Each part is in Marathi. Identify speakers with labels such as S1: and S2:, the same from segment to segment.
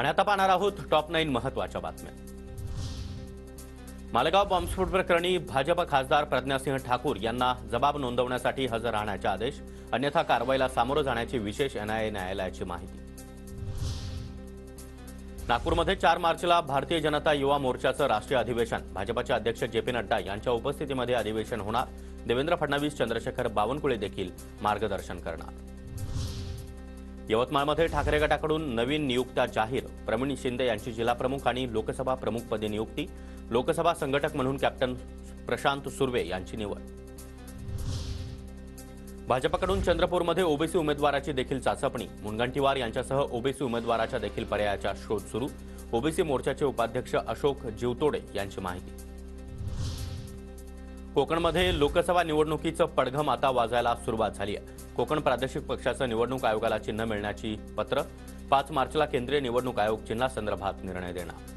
S1: आणि आता पाहणार आहोत टॉप 9 महत्त्वाच्या बातम्या। मालेगाव बॉम्बस्फोट प्रकरणी भाजप खासदार प्रज्ञासिंह ठाकूर यांना जबाब नोंदवण्यासाठी हजर राहण्याचे आदेश, अन्यथा कारवाईला सामोरं जाण्याची विशेष एनआयए न्यायालयाची माहिती। नागपूरमध्ये 4 मार्चला भारतीय जनता युवा मोर्चाचं राष्ट्रीय अधिवेशन, भाजपचे अध्यक्ष जे.पी. नड्डा यांच्या उपस्थितीमध्ये अधिवेशन होणार। देवेंद्र फडणवीस, चंद्रशेखर बावनकुळे देखील मार्गदर्शन करणार। यवतमाळमध्ये ठाकरे गटाकडून नवीन नियुक्त्या जाहीर, प्रवीण शिंदे यांची जिल्हा प्रमुख आणि लोकसभा प्रमुखपदी नियुक्ती, लोकसभा संघटक म्हणून कॅप्टन प्रशांत सुर्वे यांची निवड। भाजपकडून चंद्रपूरमध्ये ओबीसी उमेदवाराची देखील चाचपणी, मुनगंटीवार यांच्यासह ओबीसी उमेदवाराच्या देखील पर्यायाचा शोध सुरू, ओबीसी मोर्चाचे उपाध्यक्ष अशोक जीवतोडे यांची माहिती। कोकणमध्ये लोकसभा निवडणुकीचं पडघम आता वाजायला सुरुवात झाली आहे। कोकण प्रादेशिक पक्षाचं निवडणूक आयोगाला चिन्ह मिळण्याची पत्र, 5 मार्चला केंद्रीय निवडणूक आयोग चिन्हासंदर्भात निर्णय देणार।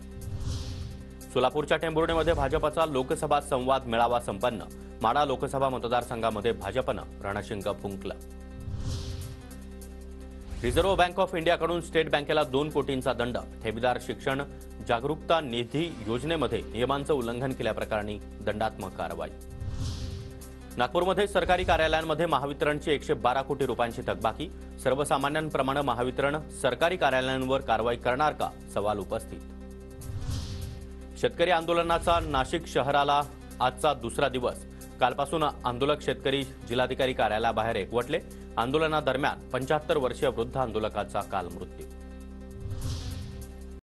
S1: सोलापूरच्या टेंभुर्णीमध्ये भाजपचा लोकसभा संवाद मेळावा संपन्न, माढा लोकसभा मतदारसंघामध्ये भाजपनं रणशिंग फुंकलं। रिझर्व्ह बँक ऑफ इंडियाकडून स्टेट बँकेला 2 कोटींचा दंड, ठेवीदार शिक्षण जागरूकता निधी योजनेमध्ये नियमांचं उल्लंघन केल्याप्रकरणी दंडात्मक कारवाई। नागपूरमध्ये सरकारी कार्यालयांमध्ये महावितरणची 112 कोटी रुपयांची थकबाकी, सर्वसामान्यांप्रमाणे महावितरण सरकारी कार्यालयांवर कारवाई करणार का, सवाल उपस्थित। शेतकरी आंदोलनाचा नाशिक शहराला आजचा दुसरा दिवस, कालपासून आंदोलक शेतकरी जिल्हाधिकारी कार्यालयाबाहेर एकवटले। आंदोलनादरम्यान 75 वर्षीय वृद्ध आंदोलकाचा काल मृत्यू।